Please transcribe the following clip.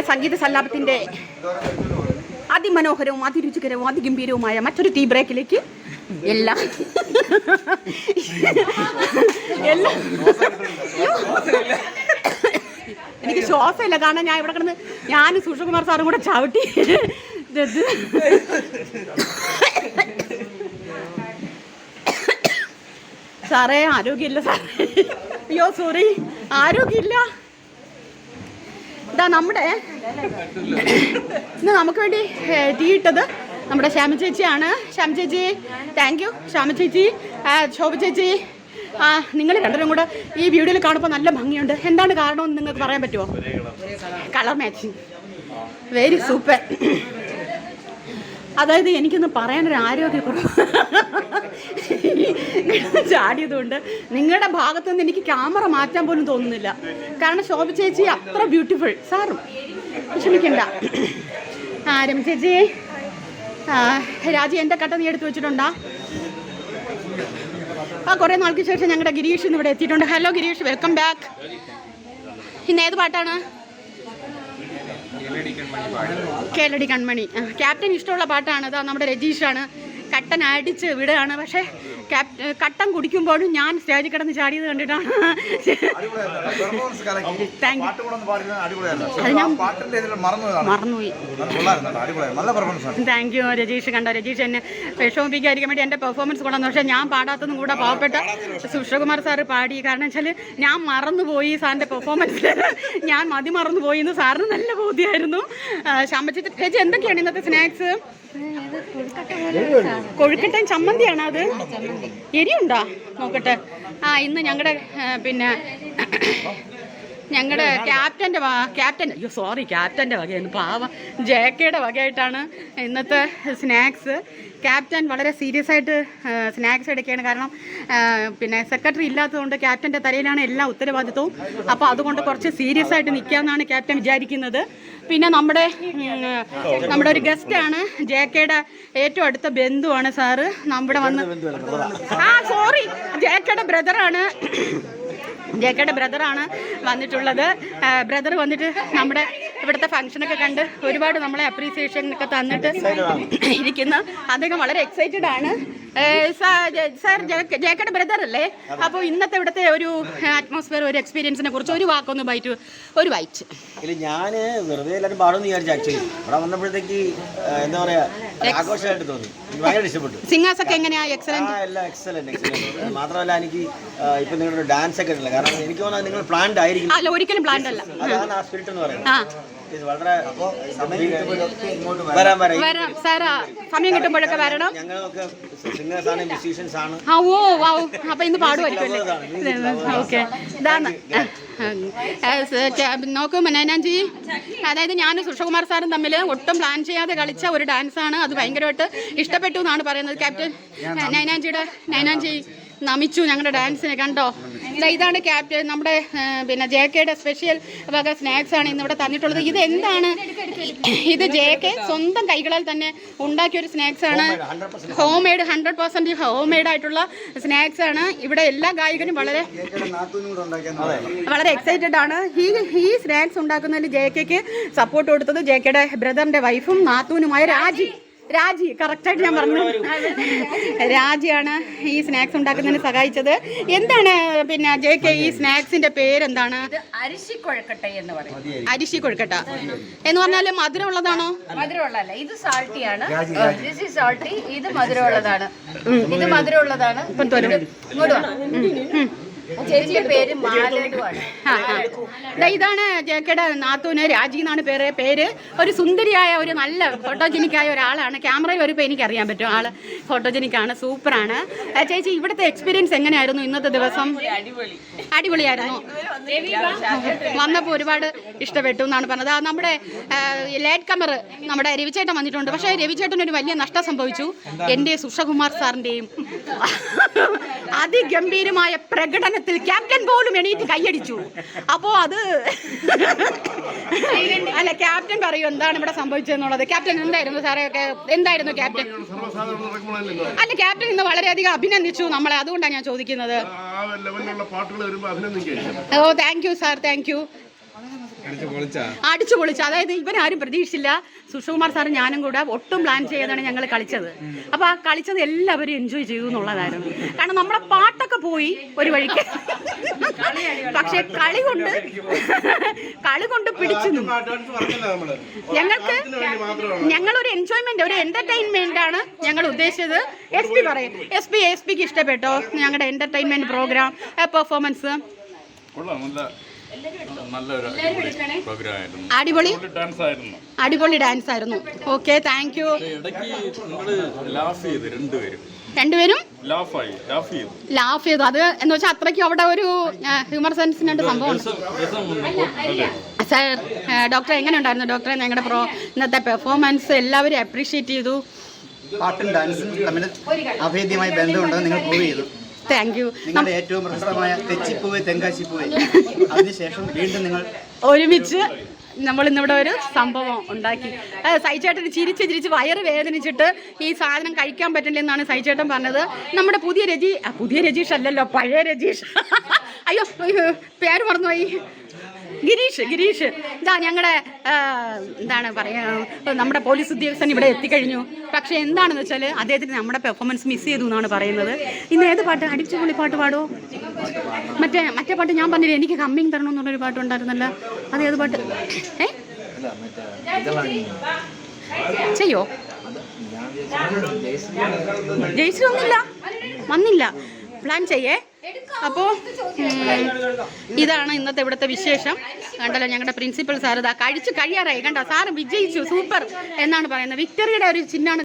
സംഗീത സല്ലാപത്തിൻ്റെ അതിമനോഹരവും അതിരുചികരവും അതിഗംഭീരവുമായ മറ്റൊരു ടീ ബ്രേക്കിലേക്ക് എല്ലാം എനിക്ക് ശ്വാസമില്ല. കാരണം ഞാൻ ഇവിടെ കിടന്ന് ഞാനും സുഷകുമാർ സാറും കൂടെ ചവിട്ടി. സാറേ ആരോഗ്യമില്ല സാറേ. അയ്യോ സോറി, ആരോഗ്യമില്ല. ഇതാ നമ്മുടെ ഇന്ന് നമുക്ക് വേണ്ടി ടീ ഇട്ടത് നമ്മുടെ ശ്യാമ ചേച്ചിയാണ്. ശ്യാമ ചേച്ചി താങ്ക് യു. ശ്യാമ ചേച്ചി, ശോഭ ചേച്ചി, നിങ്ങൾ രണ്ടുപേരും കൂടെ ഈ വീഡിയോയിൽ കാണുമ്പോൾ നല്ല ഭംഗിയുണ്ട്. എന്താണ് കാരണമെന്ന് നിങ്ങൾക്ക് പറയാൻ പറ്റുമോ? Colour matching, very super. അതായത് എനിക്കൊന്ന് പറയാനൊരു ആരോഗ്യക്കുറവ് ചാടിയതുകൊണ്ട് നിങ്ങളുടെ ഭാഗത്തുനിന്ന് എനിക്ക് ക്യാമറ മാറ്റാൻ പോലും തോന്നുന്നില്ല. കാരണം ശോഭ ചേച്ചി അത്ര ബ്യൂട്ടിഫുൾ. സാറും വിഷമിക്കണ്ട. രമ ചേച്ചി, രാജി എൻ്റെ കട്ട നീ എടുത്ത് വെച്ചിട്ടുണ്ടോ? കുറേ നാൾക്ക് ശേഷം ഞങ്ങളുടെ ഗിരീഷ് ഇന്ന് ഇവിടെ എത്തിയിട്ടുണ്ട്. Hello Girish, welcome back. ഇന്ന് ഏത് പാട്ടാണ്? കേളടി കൺമണി. ക്യാപ്റ്റൻ ഇഷ്ടമുള്ള പാട്ടാണ്. ഇതാ നമ്മുടെ രജീഷാണ് കട്ടൻ അടിച്ച് വിടുകയാണ്. പക്ഷേ കട്ടൻ കുടിക്കുമ്പോഴും ഞാൻ സ്റ്റേജിൽ കിടന്ന് ചാടിയത് കണ്ടിട്ടാണ്. മറന്നുപോയി. Thank you Rajeesh. കണ്ടോ, രജീഷ് എന്നെ വിഷമിപ്പിക്കാതിരിക്കാൻ വേണ്ടി എൻ്റെ പെർഫോമൻസ് കൊണ്ടാന്ന്. പക്ഷേ ഞാൻ പാടാത്തതും കൂടെ പാവപ്പെട്ട സുഷകുമാർ സാറ് പാടി. കാരണം വെച്ചാൽ ഞാൻ മറന്നുപോയി സാറിൻ്റെ പെർഫോമൻസിൽ. ഞാൻ മറന്നുപോയി എന്ന് സാറിന് നല്ല ബോധ്യമായിരുന്നു. ശാമ്പച്ചി ചേച്ചി, എന്തൊക്കെയാണ് ഇന്നത്തെ സ്നാക്സ്? കൊഴുക്കട്ടയും ചമ്മന്തിയാണ്. അത് എരിയുണ്ടോ നോക്കട്ടെ. ഇന്ന് ഞങ്ങളുടെ ഞങ്ങളുടെ ക്യാപ്റ്റൻ്റെ ക്യാപ്റ്റൻ്റെ വകയാണ്. പാവം ജെകെയുടെ വകയായിട്ടാണ് ഇന്നത്തെ സ്നാക്സ്. ക്യാപ്റ്റൻ വളരെ സീരിയസ് ആയിട്ട് സ്നാക്സ് എടുക്കുകയാണ്. കാരണം സെക്രട്ടറി ഇല്ലാത്തതുകൊണ്ട് ക്യാപ്റ്റൻ്റെ തലയിലാണ് എല്ലാ ഉത്തരവാദിത്വവും. അപ്പോൾ അതുകൊണ്ട് കുറച്ച് സീരിയസ് ആയിട്ട് നിൽക്കാമെന്നാണ് ക്യാപ്റ്റൻ വിചാരിക്കുന്നത്. പിന്നെ നമ്മുടെ ഒരു ഗസ്റ്റാണ്, ജെകെയുടെ ഏറ്റവും അടുത്ത ബന്ധുവാണ് സാറ്. നമ്മുടെ വന്ന് സോറി ജെകെയുടെ ബ്രദറാണ് വന്നിട്ടുള്ളത്. ബ്രദർ വന്നിട്ട് നമ്മുടെ ഇവിടുത്തെ ഫംഗ്ഷനൊക്കെ കണ്ട് ഒരുപാട് നമ്മളെ അപ്രീസിയേഷനൊക്കെ തന്നിട്ട് ഇരിക്കുന്നു. അദ്ദേഹം വളരെ എക്സൈറ്റഡ് ആണ്. സാർ ജെകെയുടെ ബ്രദർ അല്ലേ? അപ്പോൾ ഇന്നത്തെ ഇവിടുത്തെ ഒരു അറ്റ്മോസ്ഫിയർ, ഒരു എക്സ്പീരിയൻസിനെ കുറിച്ച് ഒരു വാക്കൊന്ന് വായിച്ചു. ഇല്ല, ഞാൻ വെറുതെ എല്ലാവരും പാടുമെന്ന് വിചാരിച്ചു. ആക്ച്വലി ഇവിടെ വന്നപ്പോഴത്തേക്ക് എന്താ പറയാ, ആഘോഷമായിട്ട് തോന്നി. എനിക്ക് ഭയങ്കര ഇഷ്ടപ്പെട്ടു. സിംഗേഴ്സ് ഒക്കെ എങ്ങനെയാ? എക്സലന്റ്. എല്ലാം എക്സലന്റ്. മാത്രമല്ല എനിക്ക് ഇപ്പൊ നിങ്ങളുടെ ഡാൻസ് ഒക്കെ ഉണ്ടല്ലോ. കാരണം എനിക്ക് തോന്നുന്നത് നിങ്ങൾ പ്ലാൻഡ് ആയിരിക്കും. അല്ല, ഒരിക്കലും പ്ലാൻഡ് അല്ല. അതാണ് ആ സ്പിരിറ്റ് എന്ന് പറയുന്നത്. വളരെ സമയം കിട്ടുമ്പോഴൊക്കെ വരണം. ഞങ്ങളൊക്കെ സിംഗേഴ്സ് ആണ്, മ്യൂസീഷ്യൻസ് ആണ്. അപ്പൊ ഇന്ന് പാടുമായിരിക്കും. ഓക്കെ, ഇതാണ് നോക്കൂ നൈനാൻജി. അതായത് ഞാനും സുഷകുമാർ സാറും തമ്മിൽ ഒട്ടും പ്ലാൻ ചെയ്യാതെ കളിച്ച ഒരു ഡാൻസാണ്. അത് ഭയങ്കരമായിട്ട് ഇഷ്ടപ്പെട്ടു എന്നാണ് പറയുന്നത് ക്യാപ്റ്റൻ. നൈനാൻജി നമിച്ചു ഞങ്ങളുടെ ഡാൻസിനെ. കണ്ടോ, ഇതാണ് ക്യാപ്റ്റൻ. നമ്മുടെ ജെകെയുടെ സ്പെഷ്യൽ വക സ്നാക്സ് ആണ് ഇന്നിവിടെ തന്നിട്ടുള്ളത്. ഇത് എന്താണ്? ഇത് ജെകെ സ്വന്തം കൈകളാൽ തന്നെ ഉണ്ടാക്കിയ ഒരു സ്നാക്സ് ആണ്. ഹോം മെയ്ഡ്, 100% ഹോം മെയ്ഡ് ആയിട്ടുള്ള സ്നാക്സ് ആണ്. ഇവിടെ എല്ലാ ഗായകരും വളരെ എക്സൈറ്റഡ് ആണ്. ഈ സ്നാക്സ് ഉണ്ടാക്കുന്നതിൽ ജെകെക്ക് സപ്പോർട്ട് കൊടുത്തത് ജെകെയുടെ ബ്രദറിന്റെ വൈഫും നാത്തൂനുമായ രാജി കറക്റ്റായിട്ട് ഞാൻ പറഞ്ഞു. രാജിയാണ് ഈ സ്നാക്സ് ഉണ്ടാക്കുന്നതിന് സഹായിച്ചത്. എന്താണ് ജെകെ ഈ സ്നാക്സിന്റെ പേരെന്താണ്? അരിശി കൊഴുക്കട്ട എന്ന് പറയും. അരിശി കൊഴുക്കട്ട എന്ന് പറഞ്ഞാൽ മധുരമുള്ളതാണോ? മധുരമുള്ളതല്ല, ഇത് സാൾട്ടിയാണ്. This is salty. ഇത് മധുരമുള്ളതാണ്. ചേച്ചിയുടെ പേര് മാലടുവാണ്. ഇതാണ് ജെകെയുടെ നാത്തൂന്, രാജി എന്നാണ് പേര്. ഒരു സുന്ദരിയായ, ഒരു നല്ല ഫോട്ടോജനിക്കായ ഒരാളാണ്. ക്യാമറയിൽ വരുമ്പോൾ എനിക്കറിയാൻ പറ്റും ആള് ഫോട്ടോജനിക്കാണ്, സൂപ്പറാണ്. ചേച്ചി, ഇവിടുത്തെ എക്സ്പീരിയൻസ് എങ്ങനെയായിരുന്നു ഇന്നത്തെ ദിവസം? അടിപൊളിയായിരുന്നു. വന്നപ്പോൾ ഒരുപാട് ഇഷ്ടപ്പെട്ടു എന്നാണ് പറഞ്ഞത്. നമ്മുടെ ലേറ്റ് കമർ നമ്മുടെ രവിചേട്ടൻ വന്നിട്ടുണ്ട്. പക്ഷേ രവിചേട്ടന് ഒരു വലിയ നഷ്ടം സംഭവിച്ചു. എൻ്റെ സുഷകുമാർ സാറിൻ്റെയും അതിഗംഭീരമായ പ്രകടനത്തിൽ ക്യാപ്റ്റൻ പോലും എണീറ്റ് കൈയടിച്ചു. അപ്പോൾ അത് അല്ല, ക്യാപ്റ്റൻ പറയൂ എന്താണ് ഇവിടെ സംഭവിച്ചതെന്നുള്ളത്. ക്യാപ്റ്റൻ എന്തായിരുന്നു സാറേ? എന്തായിരുന്നു ക്യാപ്റ്റൻ? അല്ല, ക്യാപ്റ്റൻ ഇന്ന് വളരെയധികം അഭിനന്ദിച്ചു നമ്മളെ. അതുകൊണ്ടാണ് ഞാൻ ചോദിക്കുന്നത്. Oh thank you sir, thank you. അടിച്ചു പൊളിച്ചു. അതായത് ഇവരാരും പ്രതീക്ഷിച്ചില്ല. സുഷകുമാർ സാറും ഞാനും കൂടെ ഒട്ടും പ്ലാൻ ചെയ്യാതാണ് ഞങ്ങൾ കളിച്ചത്. അപ്പോൾ ആ കളിച്ചത് എല്ലാവരും എൻജോയ് ചെയ്തു എന്നുള്ളതായിരുന്നു. കാരണം നമ്മളെ പാട്ടൊക്കെ പോയി ഒരു വഴിക്ക്, പക്ഷെ കളി കൊണ്ട് പിടിച്ചു. ഞങ്ങളൊരു എൻജോയ്മെന്റ്, ഒരു എന്റർടൈൻമെന്റ് ആണ് ഞങ്ങൾ ഉദ്ദേശിച്ചത്. എസ് പിക്ക് ഇഷ്ടപ്പെട്ടോ ഞങ്ങളുടെ എന്റർടൈൻമെന്റ് പ്രോഗ്രാം, പെർഫോമൻസ്? അടിപൊളി ഡാൻസ് ആയിരുന്നു. Okay, thank you. രണ്ടുപേരും ലാഫ് ചെയ്തു. അത് എന്ന് വെച്ചാൽ അത്രയ്ക്കും അവിടെ ഒരു ഹ്യൂമർ സെൻസിനുണ്ട് സംഭവം. സാർ, ഡോക്ടർ എങ്ങനെ ഉണ്ടായിരുന്നു ഡോക്ടറെ? ഞങ്ങളുടെ ഇന്നത്തെ പെർഫോമൻസ് എല്ലാവരും അപ്രീഷിയേറ്റ് ചെയ്തു. പാട്ടും ഡാൻസും തമ്മിൽ അഭേദ്യമായ ബന്ധമുണ്ടെന്ന് നിങ്ങൾ പ്രൂവ് ചെയ്തു. Thank you. നിങ്ങളുടെ ഏറ്റവും പ്രശസ്തമായ തെച്ചിപ്പൂവ് തെങ്കാശിപ്പൂവ്, അതിനുശേഷം വീണ്ടും നിങ്ങൾ ഒരുമിച്ച് നമ്മൾ ഇന്നിവിടെ ഒരു സംഭവം ഉണ്ടാക്കി. സൈചേട്ടൻ ചിരിച്ച് വയറ് വേദനിച്ചിട്ട് ഈ സാധനം കഴിക്കാൻ പറ്റില്ലെന്നാണ് സൈചേട്ടൻ പറഞ്ഞത്. നമ്മുടെ പുതിയ രജീഷ് അല്ലല്ലോ, പഴയ രജീഷ്. അയ്യോ, പേര് മറന്നുപോയി. ഗിരീഷ്. ഇതാ ഞങ്ങളുടെ എന്താണ് പറയുക, നമ്മുടെ പോലീസ് ഉദ്യോഗസ്ഥൻ ഇവിടെ എത്തിക്കഴിഞ്ഞു. പക്ഷേ എന്താണെന്ന് വെച്ചാൽ അദ്ദേഹത്തിന് നമ്മുടെ പെർഫോമൻസ് മിസ് ചെയ്തു എന്നാണ് പറയുന്നത്. ഇന്ന് ഏത് പാട്ട്? അടിച്ചുപൊളി പാട്ട് പാടുമോ? മറ്റേ പാട്ട് ഞാൻ പറഞ്ഞില്ലേ, എനിക്ക് കമ്മിങ് തരണം എന്നുള്ളൊരു പാട്ടുണ്ടായിരുന്നല്ലോ, അത് ഏത് പാട്ട്? ചെയ്യോ? ജയിച്ചു വന്നില്ല. പ്ലാൻ ചെയ്യേ. അപ്പോൾ ഇതാണ് ഇന്നത്തെ ഇവിടുത്തെ വിശേഷം. കണ്ടല്ലോ, ഞങ്ങളുടെ പ്രിൻസിപ്പൽ സാർ ഇതാ കഴിയാറായി. കണ്ടോ, സാറ് വിജയിച്ചു, സൂപ്പർ എന്നാണ് പറയുന്നത്. വിക്ടറിയുടെ ഒരു ചിഹ്നമാണ്